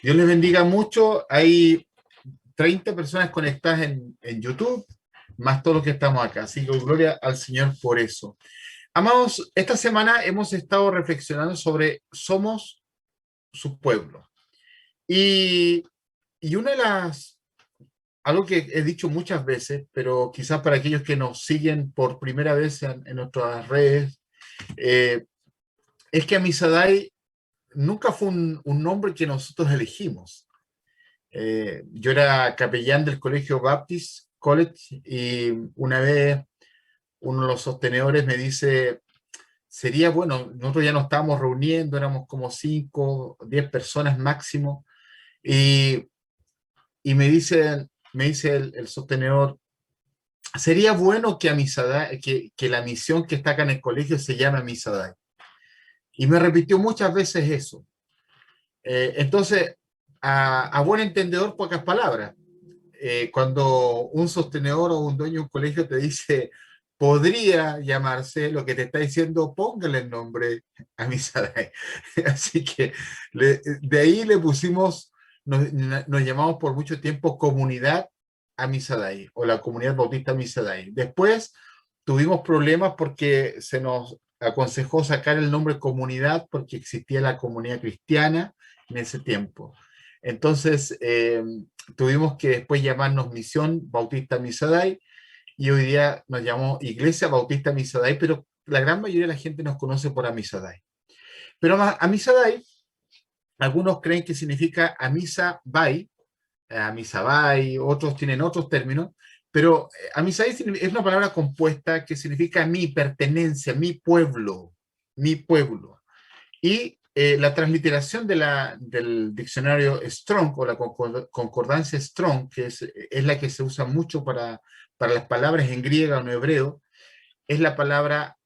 Dios les bendiga mucho. Hay 30 personas conectadas en YouTube, más todos los que estamos acá. Así que gloria al Señor por eso. Amados, esta semana hemos estado reflexionando sobre somos su pueblo. Y, y una de algo que he dicho muchas veces, pero quizás para aquellos que nos siguen por primera vez en nuestras redes, eh, es que Amisadai nunca fue un nombre que nosotros elegimos. Yo era capellán del Colegio Baptist College y una vez uno de los sostenedores me dice, sería bueno, nosotros ya nos estábamos reuniendo, éramos como 5, 10 personas máximo, y, y me dice el sostenedor, sería bueno que, que la misión que está acá en el colegio se llame Amisadai. Y me repitió muchas veces eso. Entonces, a buen entendedor, pocas palabras. Cuando un sostenedor o un dueño de un colegio te dice, podría llamarse, lo que te está diciendo, póngale el nombre a Misaday. Así que de ahí le pusimos, nos llamamos por mucho tiempo Comunidad Amisaday o la Comunidad Bautista Amisaday. Después tuvimos problemas porque se nos aconsejó sacar el nombre comunidad porque existía la comunidad cristiana en ese tiempo. Entonces, tuvimos que después llamarnos Misión Bautista Misaday y hoy día nos llamamos Iglesia Bautista Misaday, pero la gran mayoría de la gente nos conoce por Amisaday. Pero Amisaday, algunos creen que significa Amisa Bay, Amisabai, otros tienen otros términos, pero Amisabai es una palabra compuesta que significa mi pertenencia, mi pueblo, mi pueblo. Y la transliteración del diccionario Strong o la concordancia Strong, que es la que se usa mucho para las palabras en griego o en hebreo, es la palabra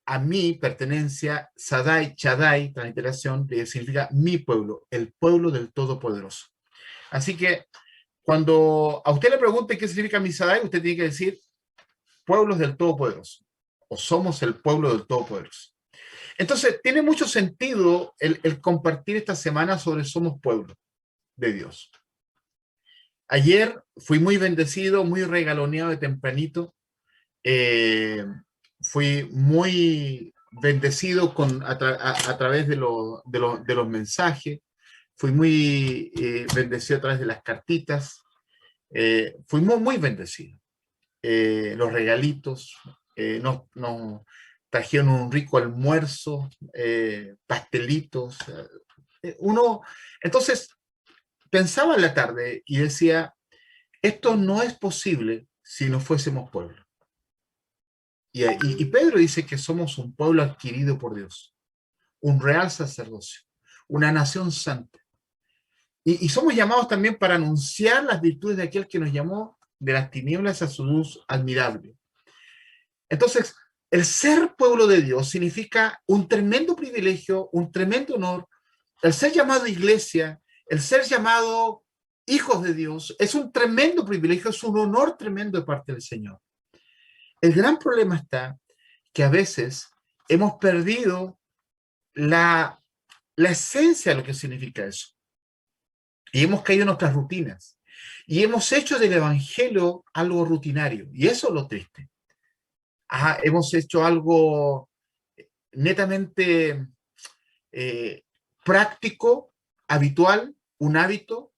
a mi pertenencia, Sadai, Chadai, transliteración, que significa mi pueblo, el pueblo del Todopoderoso. Así que cuando a usted le pregunte qué significa Misadai, usted tiene que decir pueblos del Todopoderoso o somos el pueblo del Todopoderoso. Entonces, tiene mucho sentido el compartir esta semana sobre somos pueblo de Dios. Ayer fui muy bendecido, muy regaloneado de tempranito. Eh, Fui muy bendecido a través de los mensajes. Fui muy bendecido a través de las cartitas. Fui muy bendecido. Los regalitos, nos trajeron un rico almuerzo, pastelitos. Uno, entonces, pensaba en la tarde y decía, esto no es posible si no fuésemos pueblo. Y Pedro dice que somos un pueblo adquirido por Dios, un real sacerdocio, una nación santa. Y somos llamados también para anunciar las virtudes de aquel que nos llamó de las tinieblas a su luz admirable. Entonces, el ser pueblo de Dios significa un tremendo privilegio, un tremendo honor. El ser llamado iglesia, el ser llamado hijos de Dios, es un tremendo privilegio, es un honor tremendo de parte del Señor. El gran problema está que a veces hemos perdido la esencia de lo que significa eso. Y hemos caído en nuestras rutinas. Y hemos hecho del evangelio algo rutinario. Y eso es lo triste. Hemos hecho algo netamente eh, práctico, habitual, un hábito,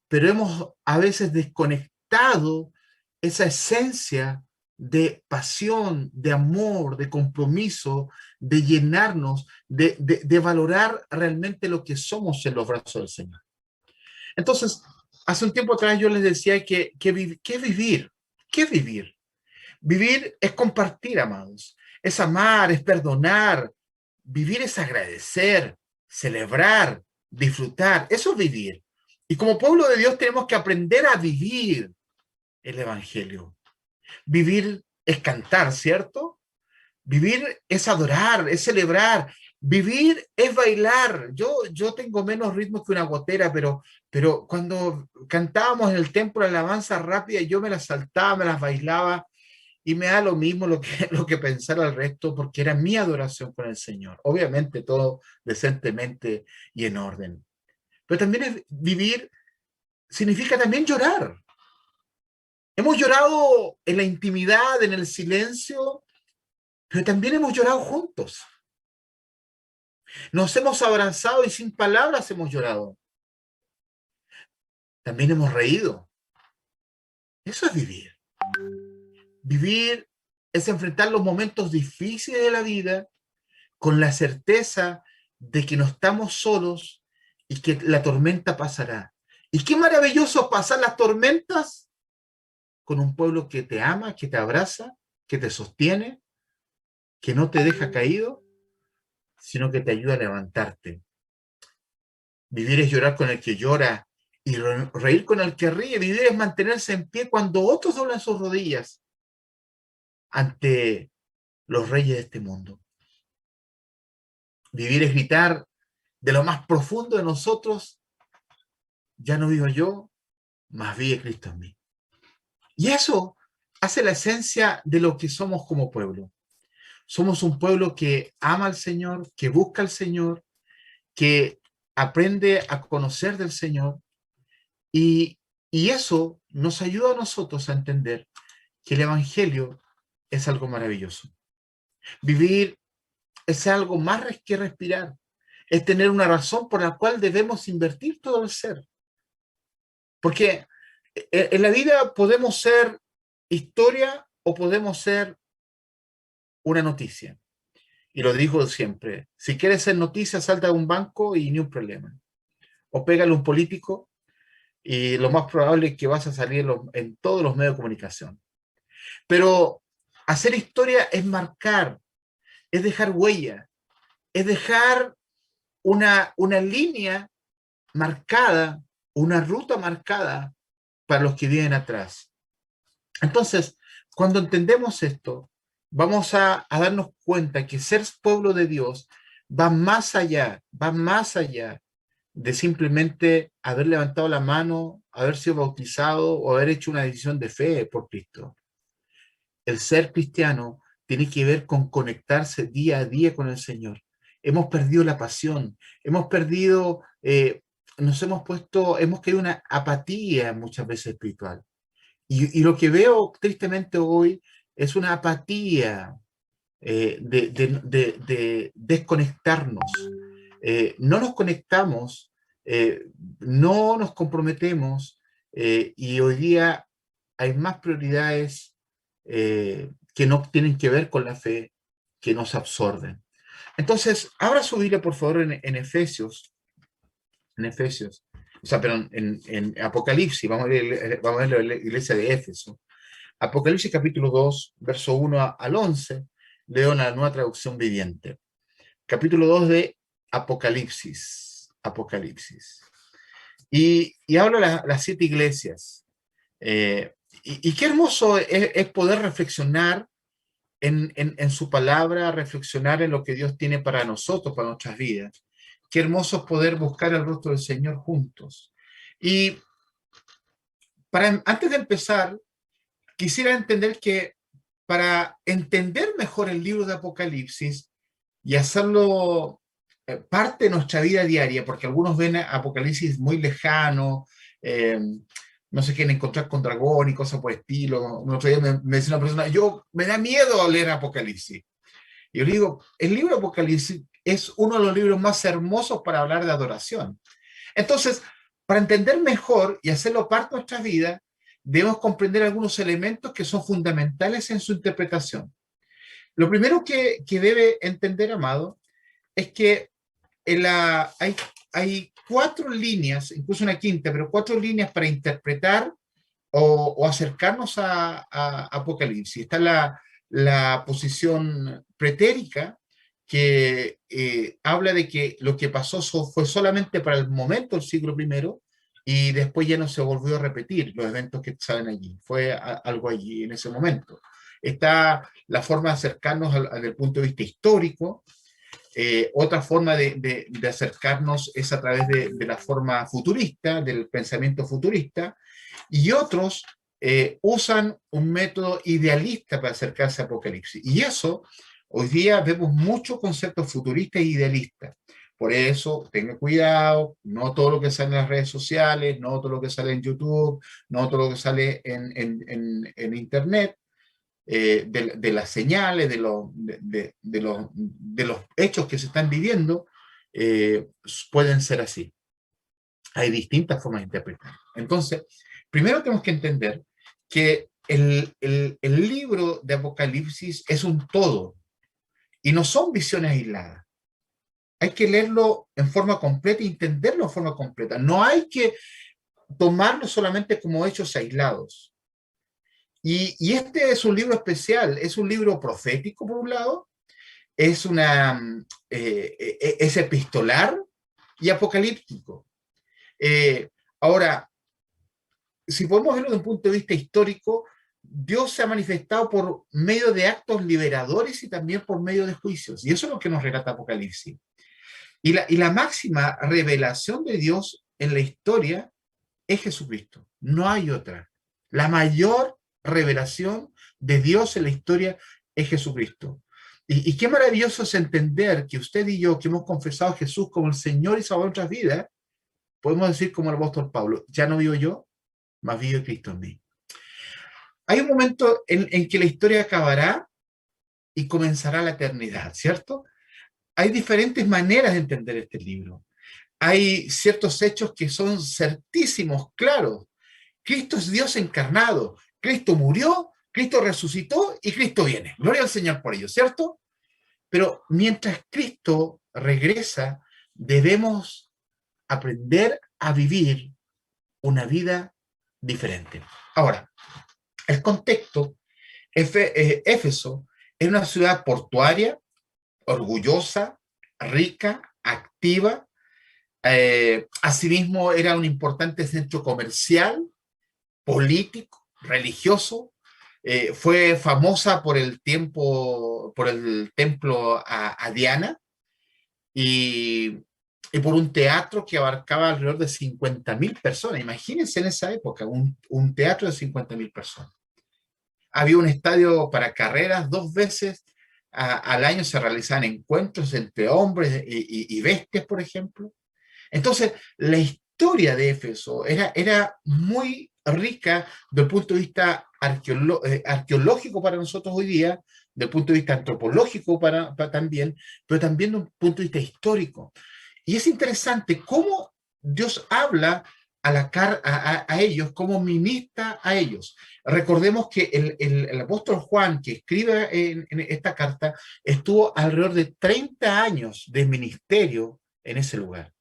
pero hemos a veces desconectado esa esencia de pasión, de amor, de compromiso, de llenarnos, de valorar realmente lo que somos en los brazos del Señor. Entonces, hace un tiempo atrás yo les decía que vivir, ¿qué vivir? Vivir es compartir, amados. Es amar, es perdonar. Vivir es agradecer, celebrar, disfrutar. Eso es vivir. Y como pueblo de Dios tenemos que aprender a vivir el Evangelio. Vivir es cantar, ¿cierto? Vivir es adorar, es celebrar. Vivir es bailar. Yo tengo menos ritmo que una gotera, pero cuando cantábamos en el templo de alabanza rápida, yo me las saltaba, me las bailaba y me da lo mismo lo que pensara el resto, porque era mi adoración con el Señor. Obviamente todo decentemente y en orden. pero también es vivir, significa también llorar. Hemos llorado en la intimidad, en el silencio, pero también hemos llorado juntos. Nos hemos abrazado y sin palabras hemos llorado. También hemos reído. Eso es vivir. Vivir es enfrentar los momentos difíciles de la vida con la certeza de que no estamos solos y que la tormenta pasará. Y qué maravilloso pasar las tormentas con un pueblo que te ama, que te abraza, que te sostiene, que no te deja caído, sino que te ayuda a levantarte. Vivir es llorar con el que llora y reír con el que ríe. Vivir es mantenerse en pie cuando otros doblan sus rodillas ante los reyes de este mundo. Vivir es gritar de lo más profundo de nosotros: ya no vivo yo, mas vive Cristo en mí. Y eso hace la esencia de lo que somos como pueblo. Somos un pueblo que ama al Señor, que busca al Señor, que aprende a conocer del Señor, y eso nos ayuda a nosotros a entender que el Evangelio es algo maravilloso. Vivir es algo más que respirar, es tener una razón por la cual debemos invertir todo el ser. Porque en la vida podemos ser historia o podemos ser una noticia. Y lo digo siempre: si quieres ser noticia, salta de un banco y ni un problema. O pégale a un político y lo más probable es que vas a salir en todos los medios de comunicación. Pero hacer historia es marcar, es dejar huella, es dejar una línea marcada, una ruta marcada para los que vienen atrás. Entonces, cuando entendemos esto, vamos a darnos cuenta que ser pueblo de Dios va más allá de simplemente haber levantado la mano, haber sido bautizado o haber hecho una decisión de fe por Cristo. El ser cristiano tiene que ver con conectarse día a día con el Señor. Hemos perdido la pasión, hemos perdido, hemos caído en una apatía muchas veces espiritual. Y lo que veo tristemente hoy es una apatía de desconectarnos. No nos conectamos, no nos comprometemos, y hoy día hay más prioridades que no tienen que ver con la fe, que nos absorben. Entonces, abra su Biblia, por favor, en Efesios, o sea, perdón, en Apocalipsis. Vamos a ver la iglesia de Éfeso. Apocalipsis capítulo 2, verso 1 al 11, leo la Nueva Traducción Viviente. Capítulo 2 de Apocalipsis. Y habla las 7 iglesias. Y qué hermoso es poder reflexionar en su palabra, reflexionar en lo que Dios tiene para nosotros, para nuestras vidas. Qué hermoso es poder buscar el rostro del Señor juntos. Y antes de empezar, quisiera entender que para entender mejor el libro de Apocalipsis y hacerlo parte de nuestra vida diaria, porque algunos ven Apocalipsis muy lejano, no se quieren encontrar con dragón y cosas por el estilo. Un otro día me decía una persona: me da miedo leer Apocalipsis. Y yo le digo: el libro de Apocalipsis es uno de los libros más hermosos para hablar de adoración. Entonces, para entender mejor y hacerlo parte de nuestra vida, debemos comprender algunos elementos que son fundamentales en su interpretación. Lo primero que debe entender, amado, es que hay 4 líneas, incluso una quinta, pero 4 líneas para interpretar o acercarnos a Apocalipsis. Está la posición pretérica, que habla de que lo que pasó fue solamente para el momento del siglo I, y después ya no se volvió a repetir los eventos que salen allí. Fue algo allí en ese momento. Está la forma de acercarnos desde el punto de vista histórico. Otra forma de acercarnos es a través de la forma futurista, del pensamiento futurista, y otros usan un método idealista para acercarse a Apocalipsis. Y eso, hoy día vemos muchos conceptos futuristas e idealistas. Por eso, tenga cuidado, no todo lo que sale en las redes sociales, no todo lo que sale en YouTube, no todo lo que sale en Internet, de las señales, de los hechos que se están viviendo, eh, pueden ser así. Hay distintas formas de interpretar. Entonces, primero tenemos que entender que el libro de Apocalipsis es un todo y no son visiones aisladas. Hay que leerlo en forma completa y entenderlo en forma completa. No hay que tomarlo solamente como hechos aislados. Y este es un libro especial, es un libro profético por un lado, es, es epistolar y apocalíptico. Ahora, si podemos verlo desde un punto de vista histórico, Dios se ha manifestado por medio de actos liberadores y también por medio de juicios. Y eso es lo que nos relata Apocalipsis. Y la máxima revelación de Dios en la historia es Jesucristo. No hay otra. La mayor revelación de Dios en la historia es Jesucristo. Y qué maravilloso es entender que usted y yo, que hemos confesado a Jesús como el Señor y Salvador de nuestras vidas, podemos decir como el apóstol Pablo, ya no vivo yo, más vive Cristo en mí. Hay un momento en que la historia acabará y comenzará la eternidad, ¿cierto? Hay diferentes maneras de entender este libro. Hay ciertos hechos que son certísimos, claros. Cristo es Dios encarnado. Cristo murió, Cristo resucitó y Cristo viene. Gloria al Señor por ello, ¿cierto? Pero mientras Cristo regresa, debemos aprender a vivir una vida diferente. Ahora, el contexto, Éfeso es una ciudad portuaria, orgullosa, rica, activa. Asimismo, era un importante centro comercial, político, religioso. Fue famosa por el templo a Diana y, y, por un teatro que abarcaba alrededor de 50.000 personas. Imagínense en esa época, un teatro de 50.000 personas. Había un estadio para carreras, 2 veces al año se realizaban encuentros entre hombres y bestias, por ejemplo. Entonces, la historia de Éfeso era muy rica desde el punto de vista arqueológico para nosotros hoy día, desde el punto de vista antropológico también, pero también desde un punto de vista histórico. Y es interesante cómo Dios habla a ellos, cómo ministra a ellos. Recordemos que el apóstol Juan, que escribe en esta carta, estuvo alrededor de 30 años de ministerio en ese lugar.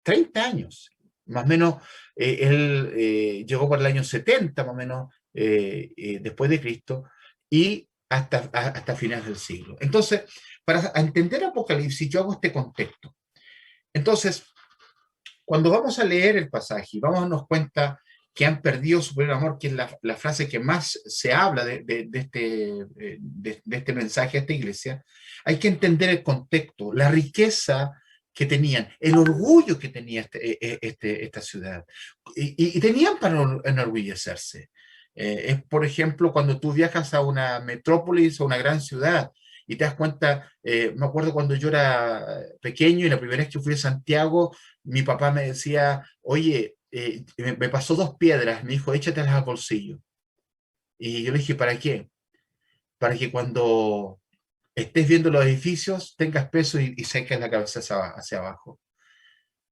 30 años. Más o menos, él llegó por el año 70, más o menos, después de Cristo, y hasta finales del siglo. Entonces, para entender Apocalipsis, yo hago este contexto. Entonces, cuando vamos a leer el pasaje y vamos a darnos cuenta que han perdido su primer amor, que es la frase que más se habla de este mensaje a esta iglesia, hay que entender el contexto, la riqueza que tenían, el orgullo que tenía esta ciudad. Y tenían para enorgullecerse. Es, por ejemplo, cuando tú viajas a una metrópolis o una gran ciudad y te das cuenta, me acuerdo cuando yo era pequeño y la primera vez que fui a Santiago, mi papá me decía, oye, me pasó 2 piedras, me dijo, échatelas al bolsillo. Y yo le dije, ¿para qué? Para que cuando estés viendo los edificios tengas peso y saques la cabeza hacia abajo.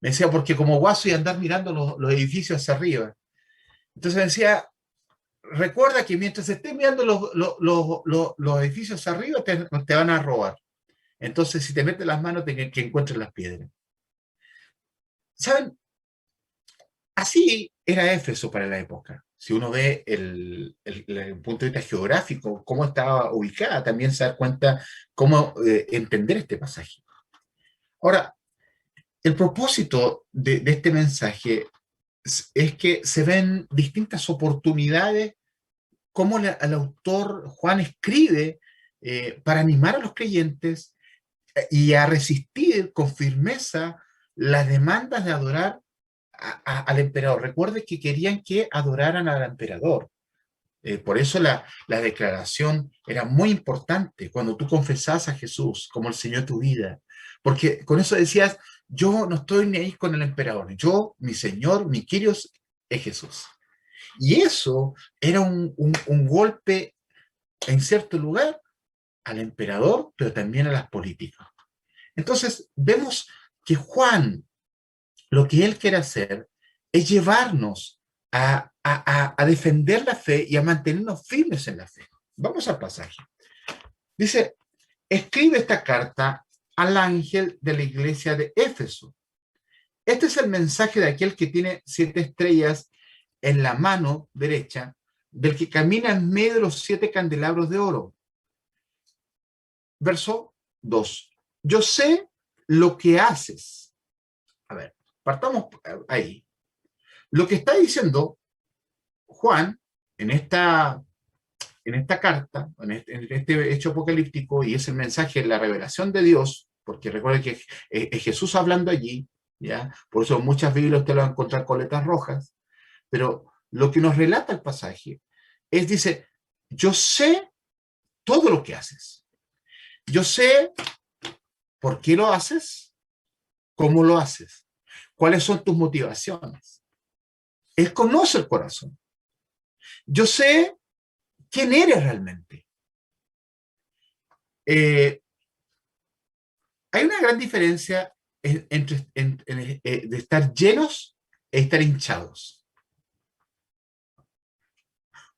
Me decía, porque como guaso y andar mirando los edificios hacia arriba. Entonces me decía, recuerda que mientras estés mirando los edificios hacia arriba te van a robar. Entonces, si te metes las manos, que encuentres las piedras. ¿Saben? Así era Éfeso para la época. Si uno ve el punto de vista geográfico, cómo estaba ubicada, también se da cuenta cómo entender este pasaje. Ahora, el propósito de este mensaje es que se ven distintas oportunidades, cómo el autor Juan escribe para animar a los creyentes y a resistir con firmeza las demandas de adorar al emperador. Recuerde que querían que adoraran al emperador. Por eso la declaración era muy importante cuando tú confesabas a Jesús como el Señor de tu vida. Porque con eso decías, yo no estoy ni ahí con el emperador. Yo, mi Señor, mi Kyrios, es Jesús. Y eso era un golpe en cierto lugar al emperador, pero también a las políticas. Entonces, vemos que Juan, lo que él quiere hacer es llevarnos a defender la fe y a mantenernos firmes en la fe. Vamos al pasaje. Dice, escribe esta carta al ángel de la iglesia de Éfeso. Este es el mensaje de aquel que tiene 7 estrellas en la mano derecha, del que camina en medio de los 7 candelabros de oro. Verso 2. Yo sé lo que haces. A ver, partamos ahí. Lo que está diciendo Juan en esta carta, en este hecho apocalíptico, y es el mensaje de la revelación de Dios, porque recuerden que es Jesús hablando allí, ¿ya? Por eso muchas Biblias usted lo va a encontrar con letras rojas, pero lo que nos relata el pasaje dice, yo sé todo lo que haces. Yo sé por qué lo haces, cómo lo haces, cuáles son tus motivaciones. Él conoce el corazón. Yo sé quién eres realmente. Hay una gran diferencia entre de estar llenos e estar hinchados.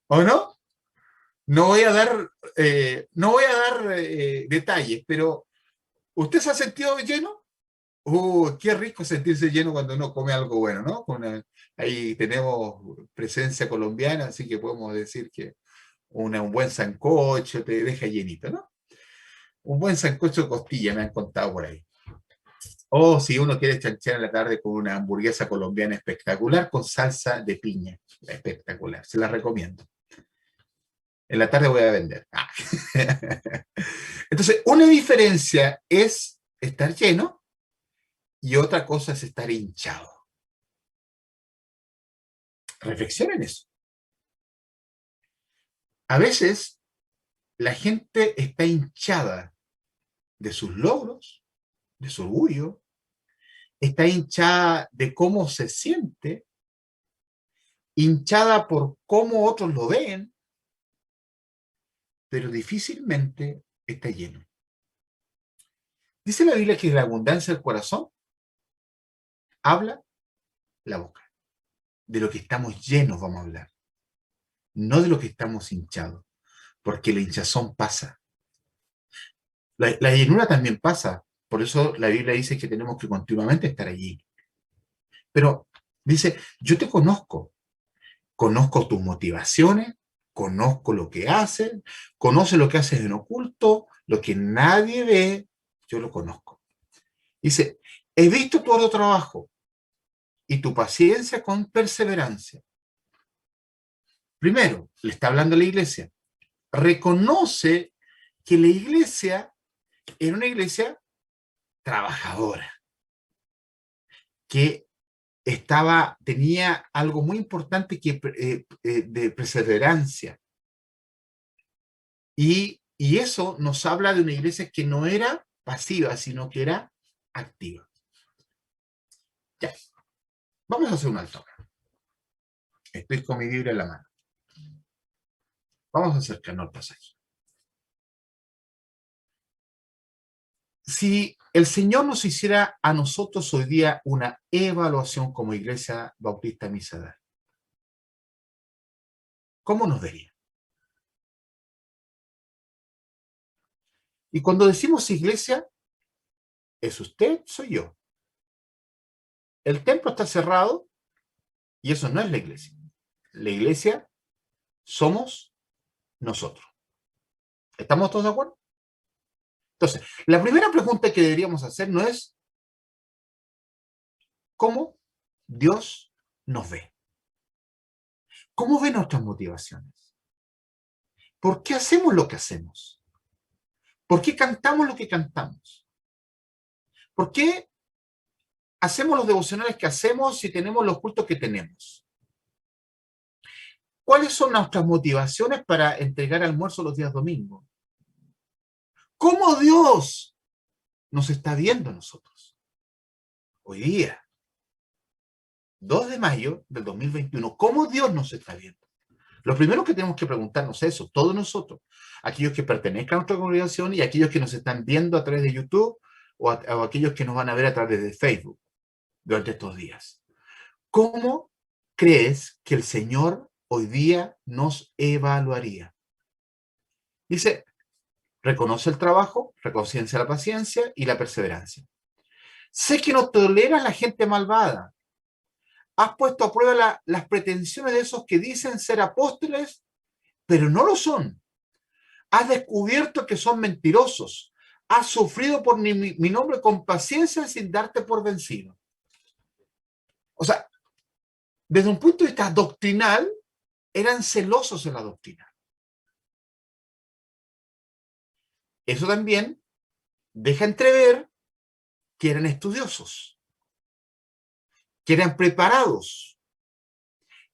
¿O no? No voy a dar detalles, pero ¿usted se ha sentido lleno? Qué rico sentirse lleno cuando uno come algo bueno, ¿no? Ahí tenemos presencia colombiana, así que podemos decir que un buen sancocho te deja llenito, ¿no? Un buen sancocho de costilla, me han contado por ahí. O si uno quiere chanchear en la tarde con una hamburguesa colombiana espectacular con salsa de piña. Espectacular, se la recomiendo. En la tarde voy a vender. Entonces, una diferencia es estar lleno y otra cosa es estar hinchado. Reflexionen eso. A veces la gente está hinchada de sus logros, de su orgullo, está hinchada de cómo se siente, hinchada por cómo otros lo ven, pero difícilmente está lleno. Dice la Biblia que de la abundancia del corazón habla la boca. De lo que estamos llenos vamos a hablar, no de lo que estamos hinchados, porque la hinchazón pasa. La llenura también pasa, por eso la Biblia dice que tenemos que continuamente estar allí. Pero dice, yo te conozco tus motivaciones, conozco lo que haces, conoce lo que haces en oculto, lo que nadie ve, yo lo conozco. Dice, he visto tu arduo trabajo y tu paciencia con perseverancia. Primero, le está hablando a la iglesia. Reconoce que la iglesia era una iglesia trabajadora, que tenía algo muy importante de perseverancia. Y eso nos habla de una iglesia que no era pasiva, sino que era activa. Ya, vamos a hacer un alto acá. Estoy con mi Biblia en la mano. Vamos a acercarnos al pasaje. Si el Señor nos hiciera a nosotros hoy día una evaluación como Iglesia Bautista Misadar, ¿cómo nos vería? Y cuando decimos iglesia, es usted, soy yo. El templo está cerrado y eso no es la iglesia. La iglesia somos nosotros. ¿Estamos todos de acuerdo? Entonces, la primera pregunta que deberíamos hacer no es ¿cómo Dios nos ve? ¿Cómo ve nuestras motivaciones? ¿Por qué hacemos lo que hacemos? ¿Por qué cantamos lo que cantamos? ¿Por qué hacemos los devocionales que hacemos si tenemos los cultos que tenemos? ¿Cuáles son nuestras motivaciones para entregar almuerzo los días domingos? ¿Cómo Dios nos está viendo a nosotros? Hoy día, 2 de mayo del 2021, ¿cómo Dios nos está viendo? Lo primero que tenemos que preguntarnos es eso, todos nosotros, aquellos que pertenezcan a nuestra congregación y aquellos que nos están viendo a través de YouTube o aquellos que nos van a ver a través de Facebook durante estos días. ¿Cómo crees que el Señor hoy día nos evaluaría? Dice, reconoce el trabajo, reconoce la paciencia y la perseverancia. Sé que no toleras la gente malvada. Has puesto a prueba las pretensiones de esos que dicen ser apóstoles, pero no lo son. Has descubierto que son mentirosos. Has sufrido por mi nombre con paciencia sin darte por vencido. O sea, desde un punto de vista doctrinal, eran celosos en la doctrina. Eso también deja entrever que eran estudiosos, que eran preparados,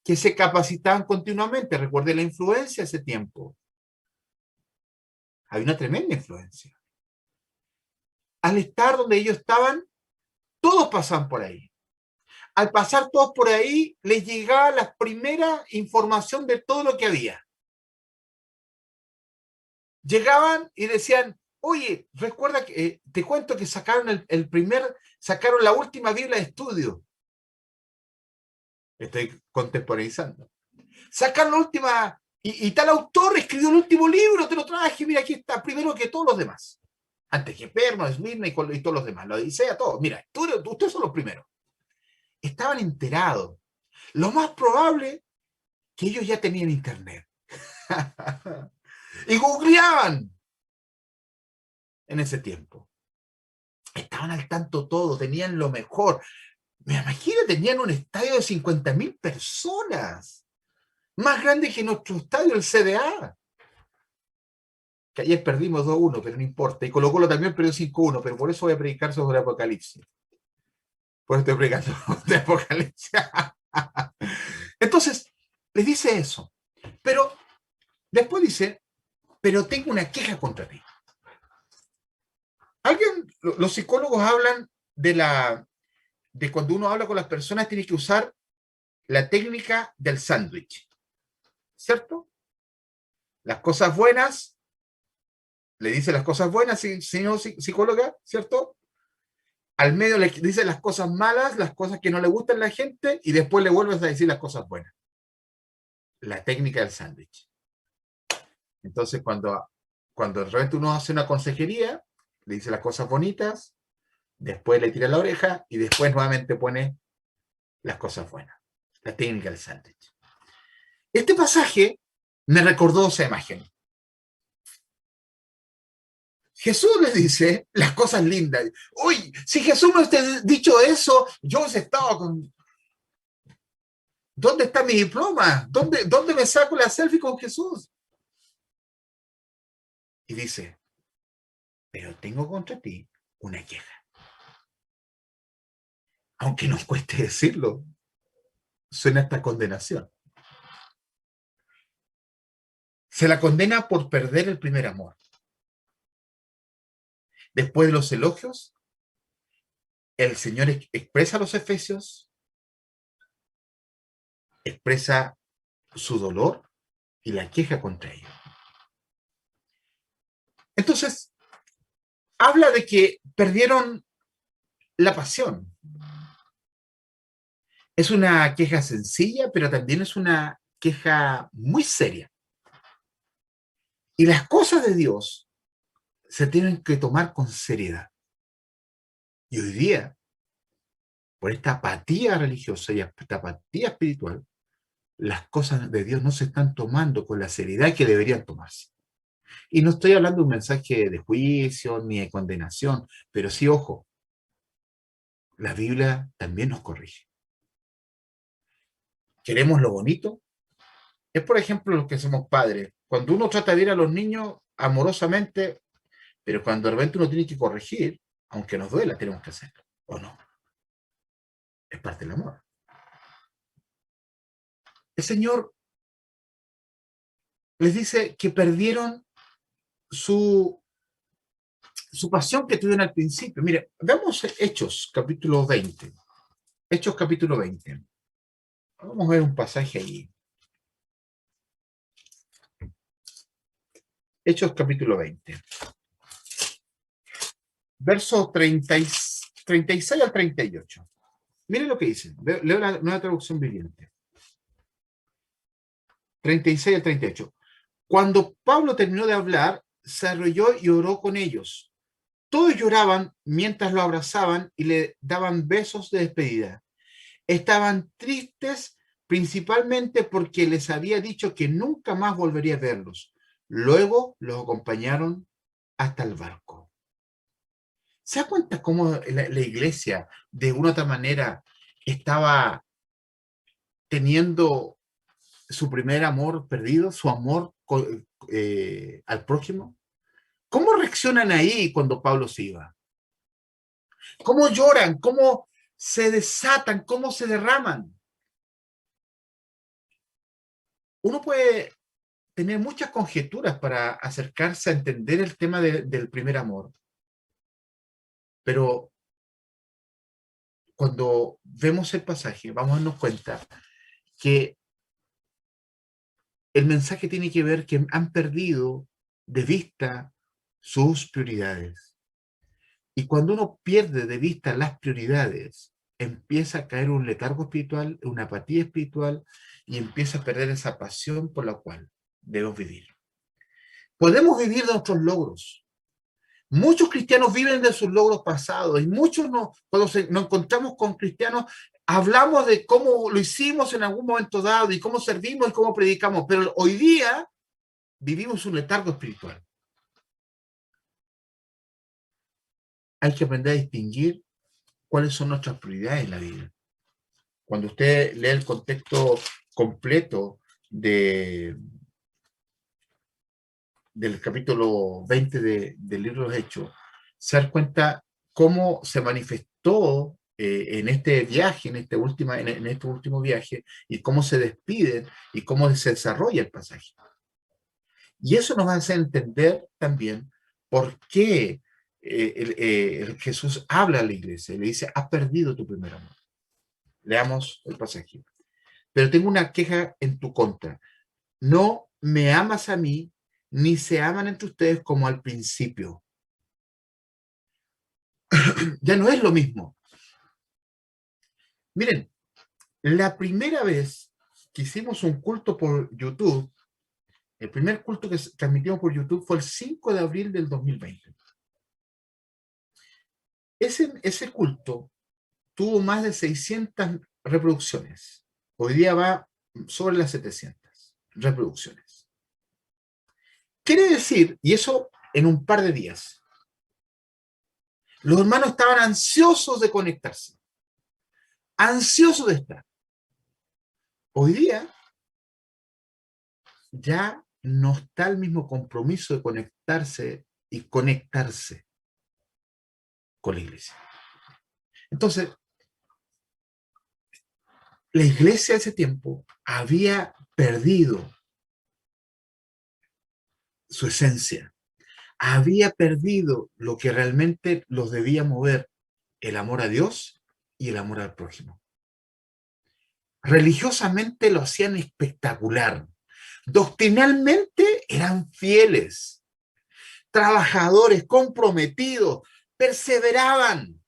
que se capacitaban continuamente. Recuerde la influencia de ese tiempo. Hay una tremenda influencia. Al estar donde ellos estaban, todos pasaban por ahí. Al pasar todos por ahí, les llegaba la primera información de todo lo que había. Llegaban y decían, oye, recuerda que te cuento que sacaron sacaron la última Biblia de estudio. Estoy contemporaneizando. Sacaron la última, y tal autor escribió el último libro, te lo traje, mira, aquí está, primero que todos los demás. Antes que Perno, Esmirna y todos los demás, la Odisea, todos. Mira, ustedes son los primeros. Estaban enterados. Lo más probable que ellos ya tenían internet. Y googleaban en ese tiempo. Estaban al tanto todo, tenían lo mejor. Me imagino, tenían un estadio de 50.000 personas. Más grande que nuestro estadio, el CDA. Que ayer perdimos 2-1, pero no importa. Y Colo Colo también perdió 5-1, pero por eso voy a predicar sobre Apocalipsis. Por eso estoy predicando de Apocalipsis. Entonces, les dice eso. Pero después dice, pero tengo una queja contra ti. Los psicólogos hablan de cuando uno habla con las personas, tiene que usar la técnica del sándwich. ¿Cierto? Las cosas buenas, le dice las cosas buenas, señor psicóloga, ¿cierto? Al medio le dice las cosas malas, las cosas que no le gustan a la gente, y después le vuelves a decir las cosas buenas. La técnica del sándwich. Entonces, cuando de repente uno hace una consejería, le dice las cosas bonitas, después le tira la oreja, y después nuevamente pone las cosas buenas. La técnica del sándwich. Este pasaje me recordó esa imagen. Jesús les dice las cosas lindas. Uy, si Jesús me hubiese dicho eso, yo hubiese estado con... ¿Dónde está mi diploma? ¿Dónde me saco la selfie con Jesús? Y dice, pero tengo contra ti una queja. Aunque nos cueste decirlo, suena esta condenación. Se la condena por perder el primer amor. Después de los elogios, el Señor expresa a los efesios, expresa su dolor y la queja contra ellos. Entonces, habla de que perdieron la pasión. Es una queja sencilla, pero también es una queja muy seria. Y las cosas de Dios se tienen que tomar con seriedad. Y hoy día, por esta apatía religiosa y esta apatía espiritual, las cosas de Dios no se están tomando con la seriedad que deberían tomarse. Y no estoy hablando de un mensaje de juicio ni de condenación, pero sí, ojo, la Biblia también nos corrige. ¿Queremos lo bonito? Es, por ejemplo, los que somos padres. Cuando uno trata de ir a los niños amorosamente, pero cuando de repente uno tiene que corregir, aunque nos duela, tenemos que hacerlo, ¿o no? Es parte del amor. El Señor les dice que perdieron su pasión que tuvieron al principio. Mire, veamos Hechos, capítulo 20. Hechos, capítulo 20. Vamos a ver un pasaje ahí. Hechos, capítulo 20. Versos 36 al 38. Miren lo que dice. Leo la nueva traducción viviente. 36 al 38. Cuando Pablo terminó de hablar, se arrodilló y oró con ellos. Todos lloraban mientras lo abrazaban y le daban besos de despedida. Estaban tristes principalmente porque les había dicho que nunca más volvería a verlos. Luego los acompañaron hasta el barco. ¿Se da cuenta cómo la iglesia, de una u otra manera, estaba teniendo su primer amor perdido, su amor al prójimo? ¿Cómo reaccionan ahí cuando Pablo se iba? ¿Cómo lloran? ¿Cómo se desatan? ¿Cómo se derraman? Uno puede tener muchas conjeturas para acercarse a entender el tema del primer amor. Pero cuando vemos el pasaje, vamos a darnos cuenta que el mensaje tiene que ver que han perdido de vista sus prioridades. Y cuando uno pierde de vista las prioridades, empieza a caer un letargo espiritual, una apatía espiritual, y empieza a perder esa pasión por la cual debemos vivir. Podemos vivir de nuestros logros. Muchos cristianos viven de sus logros pasados y muchos cuando nos encontramos con cristianos hablamos de cómo lo hicimos en algún momento dado y cómo servimos y cómo predicamos, pero hoy día vivimos un letargo espiritual. Hay que aprender a distinguir cuáles son nuestras prioridades en la vida. Cuando usted lee el contexto completo del capítulo 20 del libro de los Hechos, se da cuenta cómo se manifestó en este viaje, en este último viaje, y cómo se despiden y cómo se desarrolla el pasaje. Y eso nos va a hacer entender también por qué Jesús habla a la iglesia y le dice, has perdido tu primer amor. Leamos el pasaje. Pero tengo una queja en tu contra. No me amas a mí, ni se aman entre ustedes como al principio. Ya no es lo mismo. Miren, la primera vez que hicimos un culto por YouTube, el primer culto que transmitimos por YouTube fue el 5 de abril del 2020. Ese culto tuvo más de 600 reproducciones. Hoy día va sobre las 700 reproducciones. Quiere decir, y eso en un par de días, los hermanos estaban ansiosos de conectarse, ansiosos de estar. Hoy día ya no está el mismo compromiso de conectarse y conectarse con la iglesia. Entonces, la iglesia de ese tiempo había perdido su esencia, había perdido lo que realmente los debía mover, el amor a Dios y el amor al prójimo. Religiosamente lo hacían espectacular. Doctrinalmente eran fieles, trabajadores, comprometidos, perseveraban.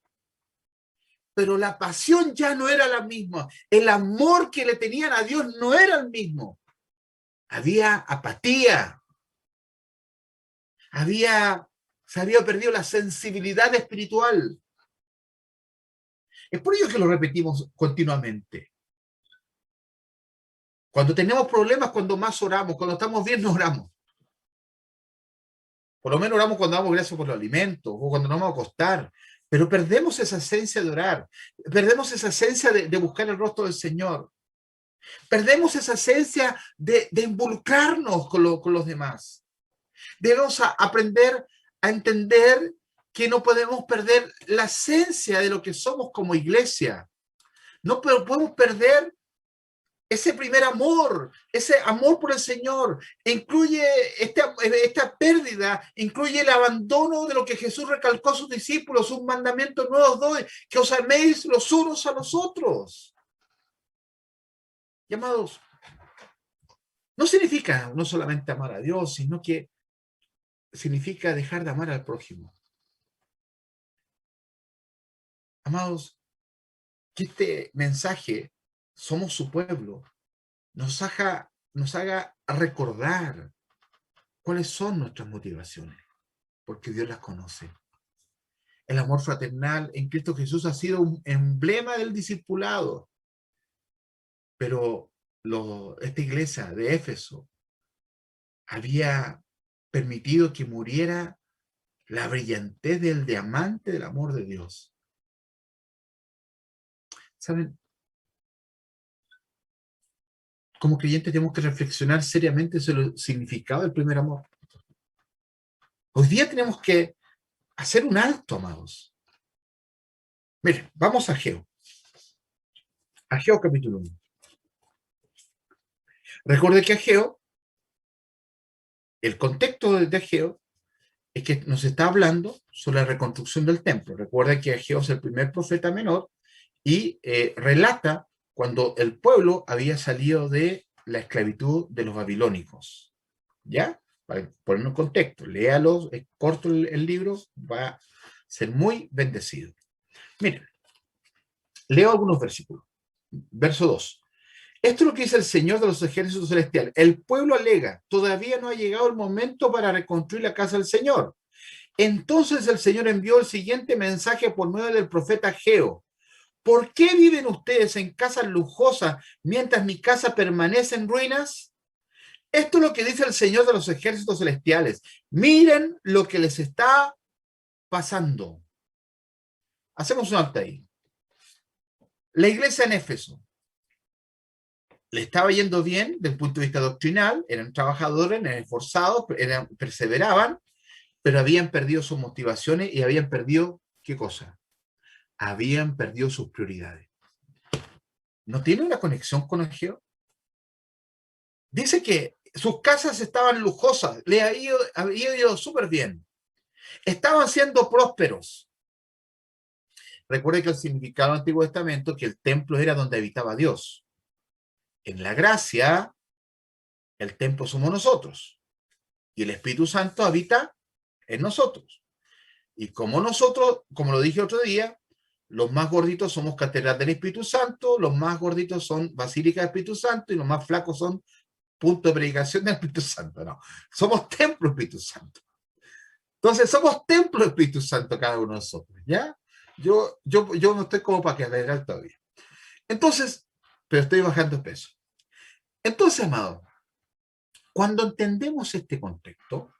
Pero la pasión ya no era la misma. El amor que le tenían a Dios no era el mismo. Había apatía. Se había perdido la sensibilidad espiritual. Es por ello que lo repetimos continuamente. Cuando tenemos problemas, cuando más oramos, cuando estamos bien, no oramos. Por lo menos oramos cuando damos gracias por los alimentos o cuando nos vamos a acostar. Pero perdemos esa esencia de orar. Perdemos esa esencia de buscar el rostro del Señor. Perdemos esa esencia de involucrarnos con los demás. Debemos aprender a entender que no podemos perder la esencia de lo que somos como iglesia. No podemos perder ese primer amor, ese amor por el Señor, incluye esta pérdida, incluye el abandono de lo que Jesús recalcó a sus discípulos, un mandamiento nuevo os doy, que os améis los unos a los otros. Y amados, no significa no solamente amar a Dios, sino que significa dejar de amar al prójimo. Amados, que este mensaje, somos su pueblo, nos haga recordar cuáles son nuestras motivaciones, porque Dios las conoce. El amor fraternal en Cristo Jesús ha sido un emblema del discipulado, pero esta iglesia de Éfeso había permitido que muriera la brillantez del diamante del amor de Dios. ¿Saben? Como creyentes tenemos que reflexionar seriamente sobre el significado del primer amor. Hoy día tenemos que hacer un alto, amados. Miren, vamos a Ageo. Ageo capítulo 1. Recuerde que Ageo, el contexto de Ageo, es que nos está hablando sobre la reconstrucción del templo. Recuerda que Ageo es el primer profeta menor y relata cuando el pueblo había salido de la esclavitud de los babilónicos. ¿Ya? Para poner un contexto, léalo, es corto el libro, va a ser muy bendecido. Miren, leo algunos versículos. Verso 2. Esto es lo que dice el Señor de los ejércitos celestiales. El pueblo alega, todavía no ha llegado el momento para reconstruir la casa del Señor. Entonces el Señor envió el siguiente mensaje por medio del profeta Ageo. ¿Por qué viven ustedes en casas lujosas mientras mi casa permanece en ruinas? Esto es lo que dice el Señor de los ejércitos celestiales. Miren lo que les está pasando. Hacemos un alto ahí. La iglesia en Éfeso le estaba yendo bien desde el punto de vista doctrinal, eran trabajadores, eran esforzados, perseveraban, pero habían perdido sus motivaciones y habían perdido, ¿qué cosa? Habían perdido sus prioridades. ¿No tiene una conexión con Ageo? Dice que sus casas estaban lujosas, le había ido súper bien. Estaban siendo prósperos. Recuerde que el significado del Antiguo Testamento, que el templo era donde habitaba Dios. En la gracia, el templo somos nosotros. Y el Espíritu Santo habita en nosotros. Y como nosotros, como lo dije otro día, los más gorditos somos catedral del Espíritu Santo, los más gorditos son basílica del Espíritu Santo y los más flacos son punto de predicación del Espíritu Santo. No, somos templo del Espíritu Santo. Entonces, somos templo del Espíritu Santo cada uno de nosotros, ¿ya? Yo no estoy como para que alegrar todavía. Entonces, pero estoy bajando de peso. Entonces, amado, cuando entendemos este contexto,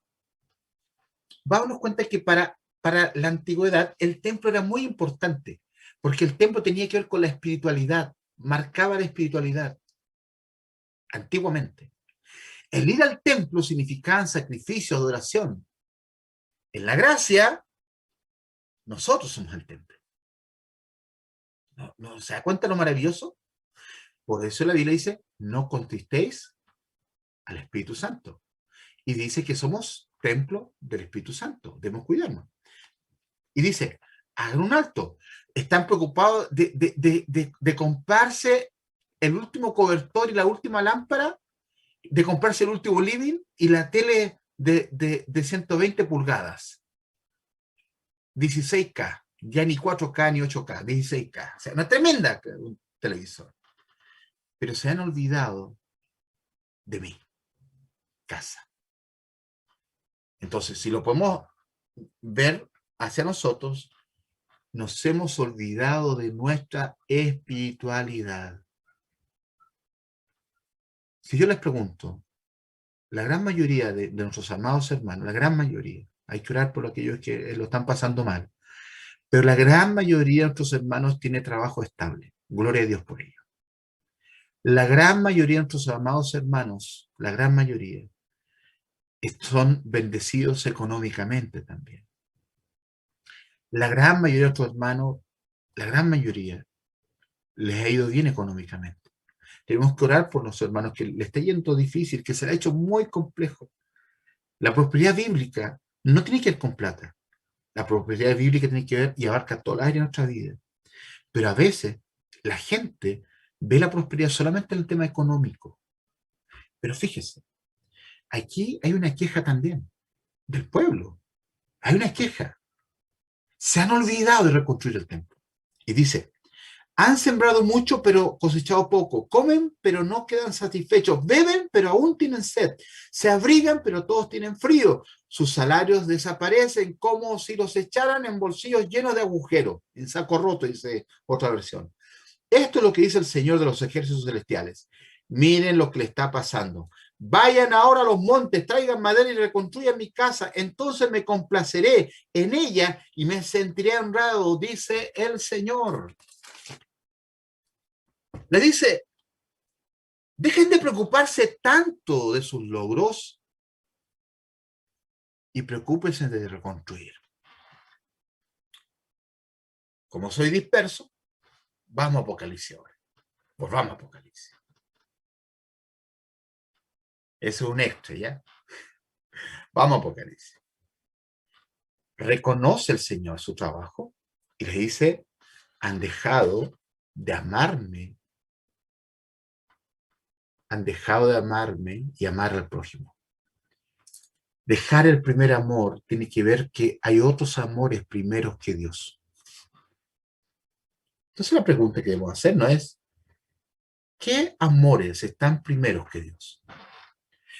vamos a darnos cuenta que para la antigüedad el templo era muy importante, porque el templo tenía que ver con la espiritualidad, marcaba la espiritualidad, antiguamente. El ir al templo significaba sacrificio, adoración. En la gracia, nosotros somos el templo. ¿No se da cuenta lo maravilloso? Por eso la Biblia dice, no contristéis al Espíritu Santo. Y dice que somos templo del Espíritu Santo, debemos cuidarnos. Y dice, hagan un alto. Están preocupados de comprarse el último cobertor y la última lámpara, de comprarse el último living y la tele de 120 pulgadas. 16K, ya ni 4K ni 8K, 16K. O sea, una tremenda un televisor. Pero se han olvidado de mi casa. Entonces, si lo podemos ver hacia nosotros, nos hemos olvidado de nuestra espiritualidad. Si yo les pregunto, la gran mayoría de nuestros amados hermanos, la gran mayoría, hay que orar por aquellos que lo están pasando mal, pero la gran mayoría de nuestros hermanos tiene trabajo estable. Gloria a Dios por ello. La gran mayoría de nuestros amados hermanos, la gran mayoría, son bendecidos económicamente también. La gran mayoría de nuestros hermanos, la gran mayoría, les ha ido bien económicamente. Tenemos que orar por los hermanos que le está yendo difícil, que se le ha hecho muy complejo. La prosperidad bíblica no tiene que ver con plata. La prosperidad bíblica tiene que ver y abarca toda la área de nuestra vida. Pero a veces la gente ve la prosperidad solamente en el tema económico. Pero fíjese, aquí hay una queja también del pueblo. Hay una queja. Se han olvidado de reconstruir el templo. Y dice, han sembrado mucho, pero cosechado poco. Comen, pero no quedan satisfechos. Beben, pero aún tienen sed. Se abrigan, pero todos tienen frío. Sus salarios desaparecen como si los echaran en bolsillos llenos de agujeros. En saco roto, dice otra versión. Esto es lo que dice el Señor de los ejércitos celestiales. Miren lo que le está pasando. Vayan ahora a los montes, traigan madera y reconstruyan mi casa. Entonces me complaceré en ella y me sentiré honrado, dice el Señor. Le dice, dejen de preocuparse tanto de sus logros y preocúpense de reconstruir. Como soy disperso, vamos a Apocalipsis ahora. Pues vamos a Apocalipsis. Eso es un extra, ¿ya? Vamos a Apocalipsis. Reconoce el Señor su trabajo y le dice, han dejado de amarme, han dejado de amarme y amar al prójimo. Dejar el primer amor tiene que ver que hay otros amores primeros que Dios. Entonces la pregunta que debemos hacer no es, ¿qué amores están primeros que Dios?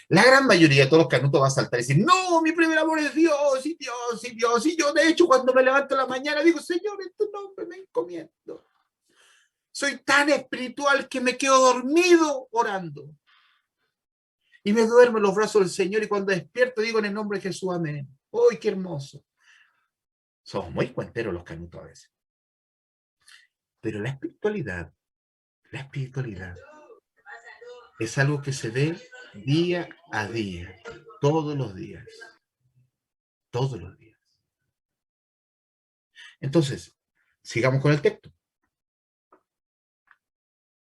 La gran mayoría de todos los canutos van a saltar y decir, no, mi primer amor es Dios, y Dios, y Dios. Y yo, de hecho, cuando me levanto en la mañana, digo, Señor, en tu nombre me encomiendo. Soy tan espiritual que me quedo dormido orando. Y me duermo en los brazos del Señor y cuando despierto digo en el nombre de Jesús, amén. ¡Uy, qué hermoso! Somos muy cuenteros los canutos a veces. Pero la espiritualidad es algo que se ve día a día, todos los días. Todos los días. Entonces, sigamos con el texto.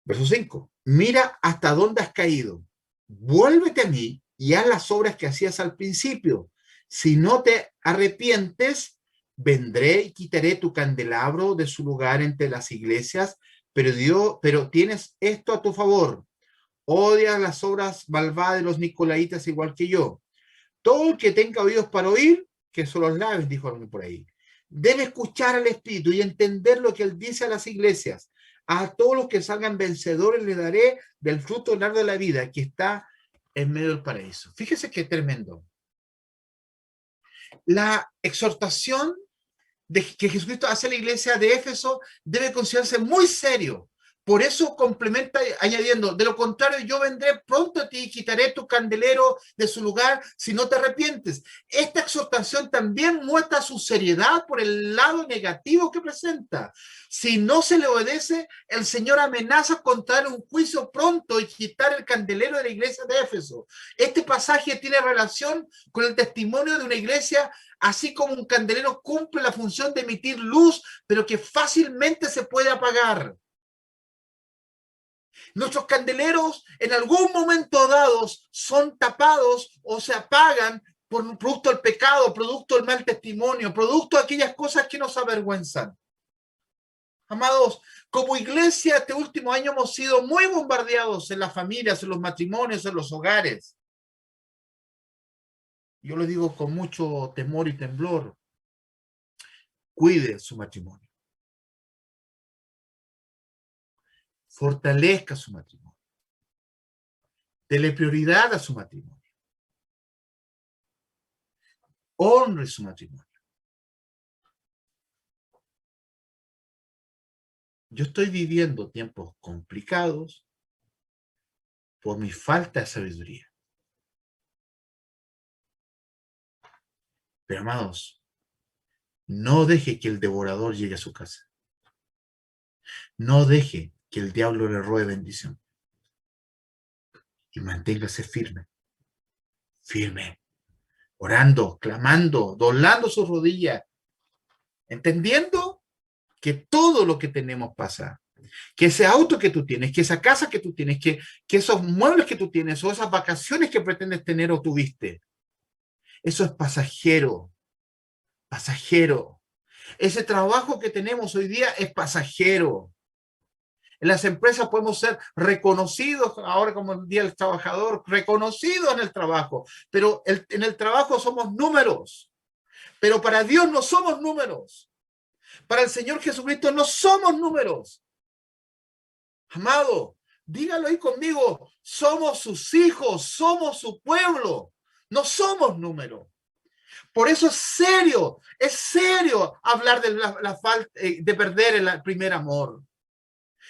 Verso 5. Mira hasta dónde has caído. Vuélvete a mí y haz las obras que hacías al principio. Si no te arrepientes, vendré y quitaré tu candelabro de su lugar entre las iglesias, pero tienes esto a tu favor. Odias las obras malvadas de los nicolaitas igual que yo. Todo el que tenga oídos para oír, que son los labios, dijo alguien por ahí. Debe escuchar al Espíritu y entender lo que él dice a las iglesias. A todos los que salgan vencedores les daré del fruto del árbol de la vida que está en medio del paraíso. Fíjese qué tremendo. La exhortación que Jesucristo hace a la iglesia de Éfeso debe considerarse muy serio. Por eso complementa añadiendo, de lo contrario yo vendré pronto a ti y quitaré tu candelero de su lugar si no te arrepientes. Esta exhortación también muestra su seriedad por el lado negativo que presenta. Si no se le obedece, el Señor amenaza con traer un juicio pronto y quitar el candelero de la iglesia de Éfeso. Este pasaje tiene relación con el testimonio de una iglesia, así como un candelero cumple la función de emitir luz, pero que fácilmente se puede apagar. Nuestros candeleros en algún momento dados son tapados o se apagan por producto del pecado, producto del mal testimonio, producto de aquellas cosas que nos avergüenzan. Amados, como iglesia este último año hemos sido muy bombardeados en las familias, en los matrimonios, en los hogares. Yo lo digo con mucho temor y temblor. Cuide su matrimonio. Fortalezca su matrimonio. Dele prioridad a su matrimonio. Honre su matrimonio. Yo estoy viviendo tiempos complicados por mi falta de sabiduría. Pero, amados, no deje que el devorador llegue a su casa. No deje que el diablo le robe bendición. Y manténgase firme. Firme. Orando, clamando, doblando sus rodillas. Entendiendo que todo lo que tenemos pasa. Que ese auto que tú tienes, que esa casa que tú tienes, que esos muebles que tú tienes o esas vacaciones que pretendes tener o tuviste, eso es pasajero, pasajero. Ese trabajo que tenemos hoy día es pasajero. En las empresas podemos ser reconocidos, ahora como el Día del Trabajador, reconocidos en el trabajo, pero en el trabajo somos números, pero para Dios no somos números. Para el Señor Jesucristo no somos números. Amado, dígalo ahí conmigo, somos sus hijos, somos su pueblo, no somos números. Por eso es serio hablar de la falta de perder el primer amor.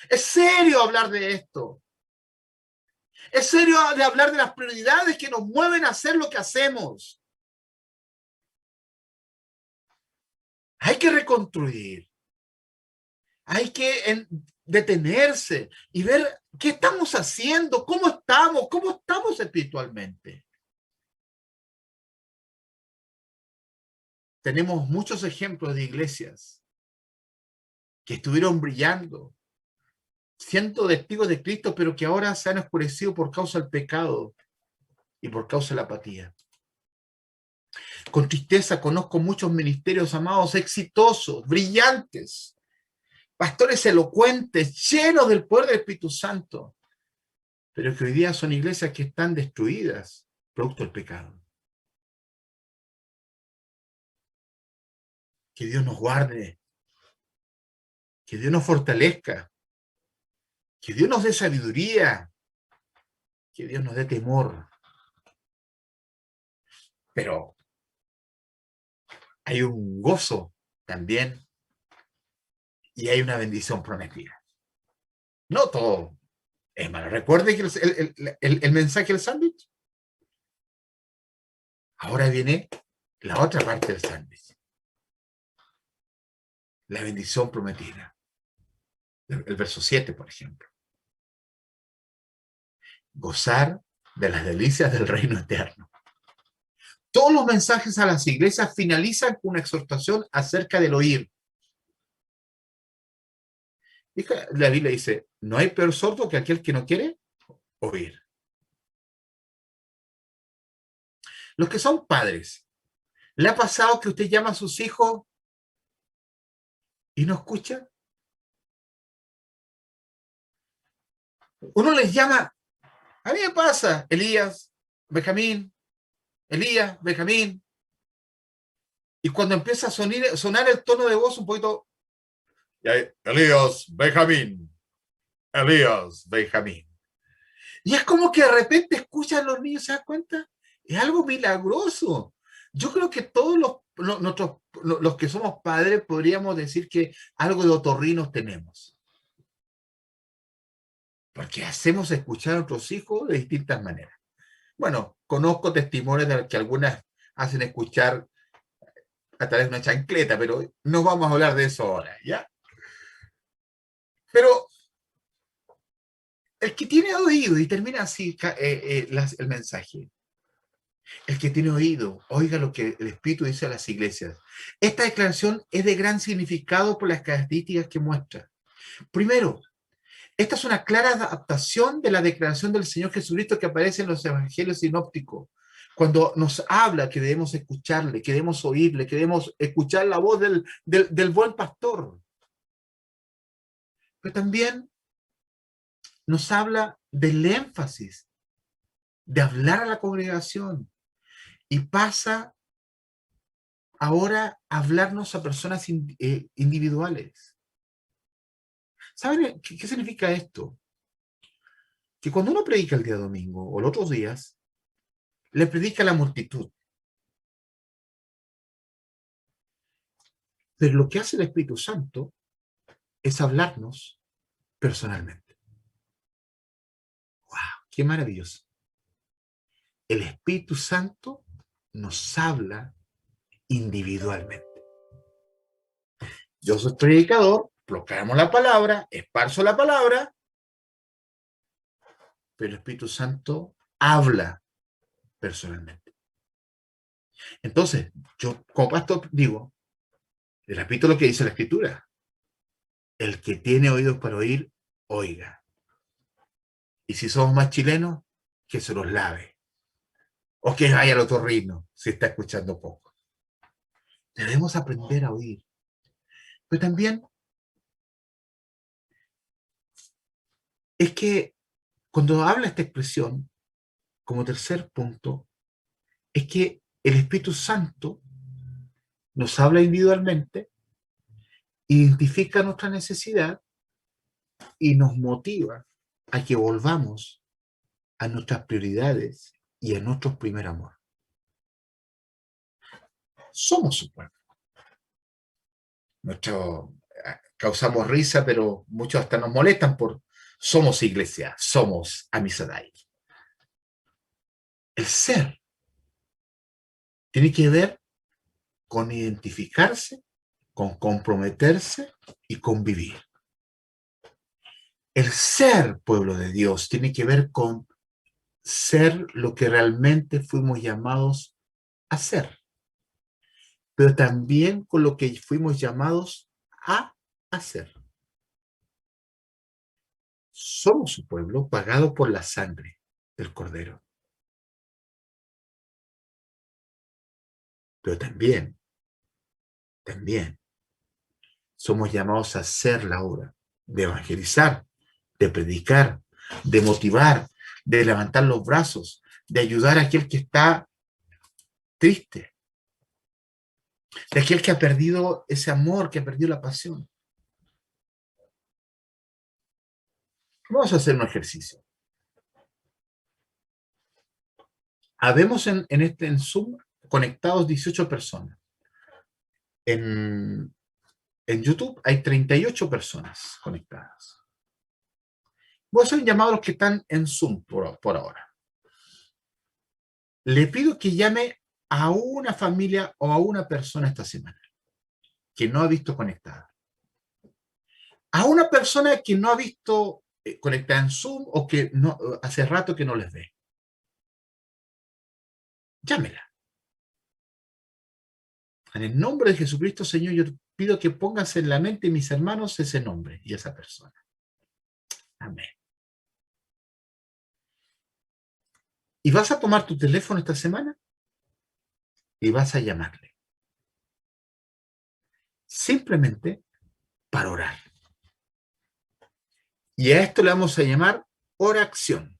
Es serio hablar de esto. Es serio de hablar de las prioridades que nos mueven a hacer lo que hacemos. Hay que reconstruir. Hay que detenerse y ver qué estamos haciendo, cómo estamos espiritualmente. Tenemos muchos ejemplos de iglesias que estuvieron brillando, siendo testigos de Cristo, pero que ahora se han oscurecido por causa del pecado y por causa de la apatía. Con tristeza conozco muchos ministerios, amados, exitosos, brillantes, pastores elocuentes, llenos del poder del Espíritu Santo, pero que hoy día son iglesias que están destruidas producto del pecado. Que Dios nos guarde, que Dios nos fortalezca, que Dios nos dé sabiduría, que Dios nos dé temor. Pero hay un gozo también y hay una bendición prometida. No todo es malo. Recuerde que el mensaje del sándwich. Ahora viene la otra parte del sándwich. La bendición prometida. El verso 7, por ejemplo. Gozar de las delicias del reino eterno. Todos los mensajes a las iglesias finalizan con una exhortación acerca del oír. La Biblia dice, no hay peor sordo que aquel que no quiere oír. Los que son padres, ¿le ha pasado que usted llama a sus hijos y no escucha? Uno les llama, a mí me pasa, Elías, Benjamín, Elías, Benjamín, y cuando empieza a sonar el tono de voz un poquito, Elías, Benjamín, Elías, Benjamín. Y es como que de repente escuchan los niños, ¿se dan cuenta? Es algo milagroso. Yo creo que todos los que somos padres podríamos decir que algo de otorrinos tenemos. Porque hacemos escuchar a nuestros hijos de distintas maneras. Bueno, conozco testimonios de que algunas hacen escuchar a través de una chancleta, pero no vamos a hablar de eso ahora, ¿ya? Pero el que tiene oído, y termina así el mensaje, el que tiene oído, oiga lo que el Espíritu dice a las iglesias. Esta declaración es de gran significado por las características que muestra. Primero, esta es una clara adaptación de la declaración del Señor Jesucristo que aparece en los evangelios sinópticos, cuando nos habla que debemos escucharle, que debemos oírle, que debemos escuchar la voz del buen pastor. Pero también nos habla del énfasis de hablar a la congregación y pasa ahora a hablarnos a personas individuales. ¿Saben qué significa esto? Que cuando uno predica el día domingo o los otros días, le predica a la multitud. Pero lo que hace el Espíritu Santo es hablarnos personalmente. ¡Wow! ¡Qué maravilloso! El Espíritu Santo nos habla individualmente. Yo soy predicador, proclamo la palabra, esparzo la palabra, pero el Espíritu Santo habla personalmente. Entonces, yo como pastor digo, repito lo que dice la Escritura. El que tiene oídos para oír, oiga. Y si somos más chilenos, que se los lave. O que vaya al otorrino, si está escuchando poco. Debemos aprender a oír. Pero también es que cuando habla esta expresión, como tercer punto, es que el Espíritu Santo nos habla individualmente, identifica nuestra necesidad y nos motiva a que volvamos a nuestras prioridades y a nuestro primer amor. Somos su pueblo. Causamos risa, pero muchos hasta nos molestan por somos iglesia, somos Amisadai. El ser tiene que ver con identificarse, con comprometerse y convivir. El ser pueblo de Dios tiene que ver con ser lo que realmente fuimos llamados a ser, pero también con lo que fuimos llamados a hacer. Somos su pueblo pagado por la sangre del Cordero. Pero también somos llamados a hacer la obra de evangelizar, de predicar, de motivar, de levantar los brazos, de ayudar a aquel que está triste, de aquel que ha perdido ese amor, que ha perdido la pasión. Vamos a hacer un ejercicio. Habemos en Zoom conectados 18 personas. En YouTube hay 38 personas conectadas. Voy a hacer un llamado a los que están en Zoom por ahora. Le pido que llame a una familia o a una persona esta semana que no ha visto conectada. A una persona que no ha visto conectada en Zoom o que no, hace rato que no les ve. Llámela. En el nombre de Jesucristo, Señor, yo pido que pónganse en la mente, mis hermanos, ese nombre y esa persona. Amén. Y vas a tomar tu teléfono esta semana y vas a llamarle. Simplemente para orar. Y a esto le vamos a llamar oración.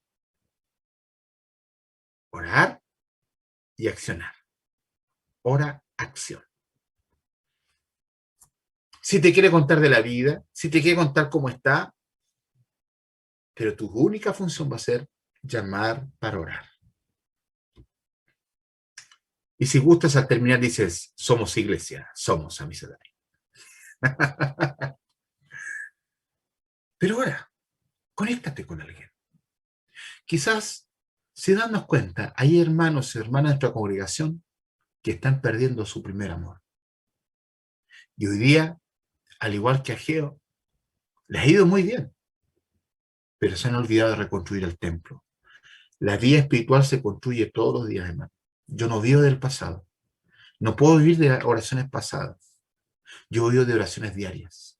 Orar y accionar. Ora, acción. Si te quiere contar de la vida, si te quiere contar cómo está, pero tu única función va a ser llamar para orar. Y si gustas al terminar dices, somos iglesia, somos Amisadai. Pero ahora, conéctate con alguien. Quizás, si darnos cuenta, hay hermanos y hermanas de nuestra congregación que están perdiendo su primer amor. Y hoy día, al igual que a Ageo, les ha ido muy bien, pero se han olvidado de reconstruir el templo. La vida espiritual se construye todos los días, hermano. Yo no vivo del pasado. No puedo vivir de oraciones pasadas. Yo vivo de oraciones diarias,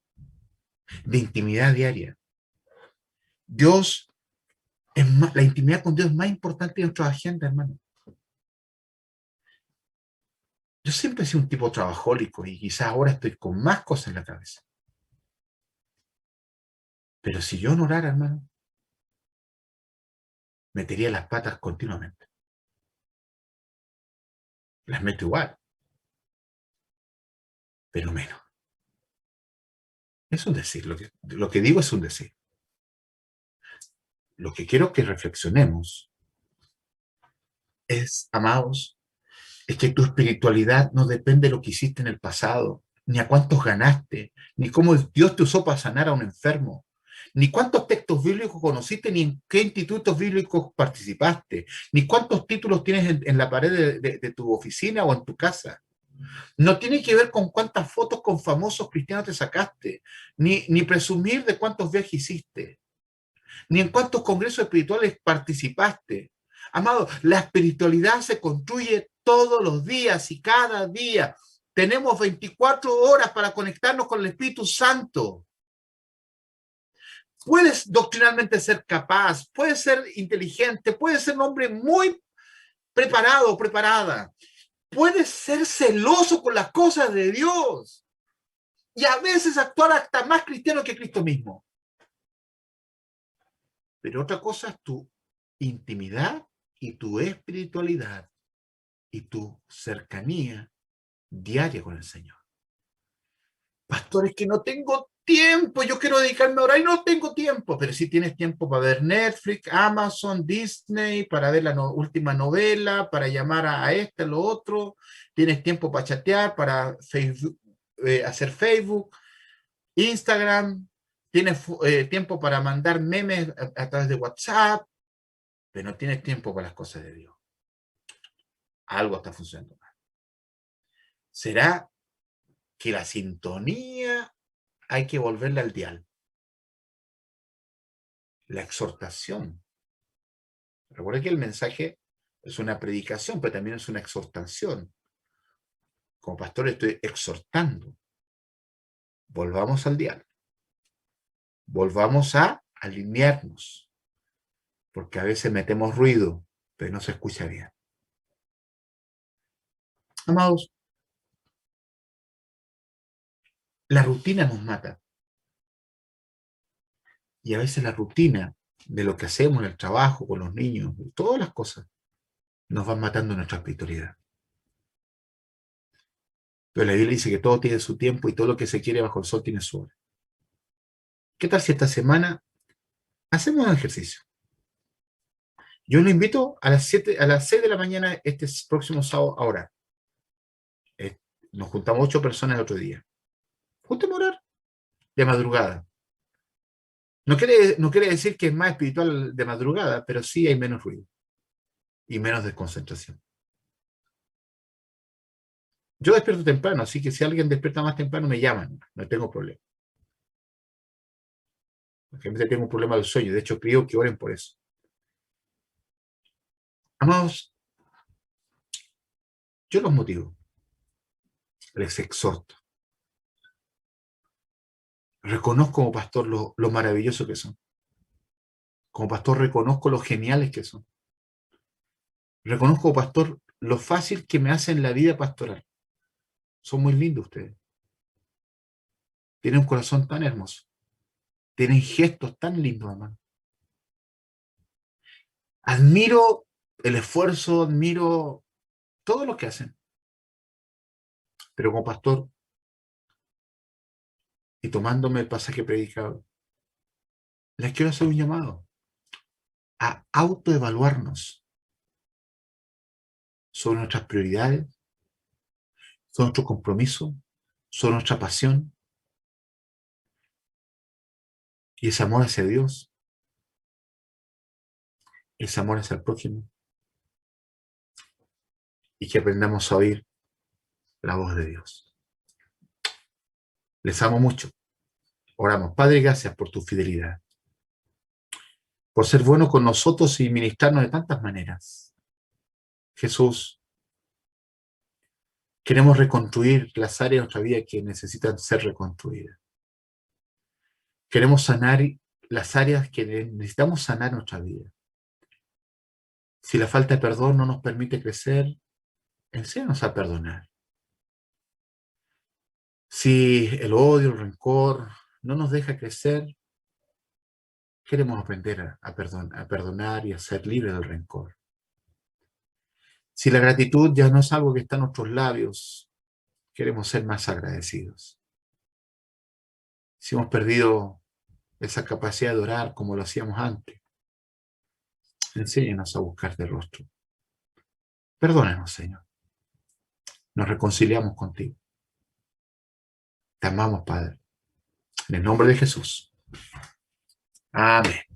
de intimidad diaria. Dios es más, la intimidad con Dios es más importante en nuestra agenda, hermano. Yo siempre he sido un tipo trabajólico y quizás ahora estoy con más cosas en la cabeza. Pero si yo no orara, hermano, metería las patas continuamente. Las meto igual, pero menos. Es un decir, lo que digo es un decir. Lo que quiero que reflexionemos es, amados, es que tu espiritualidad no depende de lo que hiciste en el pasado, ni a cuántos ganaste, ni cómo Dios te usó para sanar a un enfermo, ni cuántos textos bíblicos conociste, ni en qué institutos bíblicos participaste, ni cuántos títulos tienes en la pared de tu oficina o en tu casa. No tiene que ver con cuántas fotos con famosos cristianos te sacaste, ni presumir de cuántos viajes hiciste, ni en cuántos congresos espirituales participaste. Amado, la espiritualidad se construye todos los días y cada día. Tenemos 24 horas para conectarnos con el Espíritu Santo. Puedes doctrinalmente ser capaz, puedes ser inteligente, puedes ser un hombre muy preparado o preparada. Puedes ser celoso con las cosas de Dios y a veces actuar hasta más cristiano que Cristo mismo. Pero otra cosa es tu intimidad y tu espiritualidad y tu cercanía diaria con el Señor. Pastor, es que no tengo tiempo, yo quiero dedicarme a orar y no tengo tiempo, pero sí tienes tiempo para ver Netflix, Amazon, Disney, para ver la última novela, para llamar a este, a lo otro, tienes tiempo para chatear, para Facebook, hacer Facebook, Instagram, tienes tiempo para mandar memes a través de WhatsApp, pero no tienes tiempo para las cosas de Dios. Algo está funcionando mal. ¿Será que la sintonía hay que volverla al dial? La exhortación. Recuerda que el mensaje es una predicación, pero también es una exhortación. Como pastor estoy exhortando. Volvamos al dial. Volvamos a alinearnos. Porque a veces metemos ruido, pero no se escucha bien. Amados, la rutina nos mata. Y a veces la rutina de lo que hacemos en el trabajo, con los niños, todas las cosas, nos van matando nuestra espiritualidad. Pero la Biblia dice que todo tiene su tiempo y todo lo que se quiere bajo el sol tiene su hora. ¿Qué tal si esta semana hacemos un ejercicio? Yo lo invito a las 6 de la mañana este próximo sábado a orar. Nos juntamos 8 personas el otro día. Juntemos a orar de madrugada. No quiere decir que es más espiritual de madrugada, pero sí hay menos ruido y menos desconcentración. Yo despierto temprano, así que si alguien despierta más temprano me llaman, no tengo problema. Porque a veces tengo un problema del sueño, de hecho pido que oren por eso. Amados, yo los motivo, les exhorto. Reconozco como pastor lo maravilloso que son. Como pastor reconozco lo geniales que son. Reconozco como pastor lo fácil que me hacen la vida pastoral. Son muy lindos ustedes. Tienen un corazón tan hermoso. Tienen gestos tan lindos, hermano. Admiro el esfuerzo, admiro todo lo que hacen. Pero como pastor, y tomándome el pasaje predicado, les quiero hacer un llamado a autoevaluarnos sobre nuestras prioridades, sobre nuestro compromiso, sobre nuestra pasión y ese amor hacia Dios, ese amor hacia el prójimo, y que aprendamos a oír la voz de Dios. Les amo mucho. Oramos. Padre, gracias por tu fidelidad, por ser bueno con nosotros y ministrarnos de tantas maneras. Jesús, queremos reconstruir las áreas de nuestra vida que necesitan ser reconstruidas. Queremos sanar las áreas que necesitamos sanar en nuestra vida. Si la falta de perdón no nos permite crecer, enséñanos a perdonar. Si el odio, el rencor no nos deja crecer, queremos aprender a perdonar y a ser libres del rencor. Si la gratitud ya no es algo que está en nuestros labios, queremos ser más agradecidos. Si hemos perdido esa capacidad de orar como lo hacíamos antes, enséñanos a buscarte el rostro. Perdónanos, Señor. Nos reconciliamos contigo. Te amamos, Padre. En el nombre de Jesús. Amén.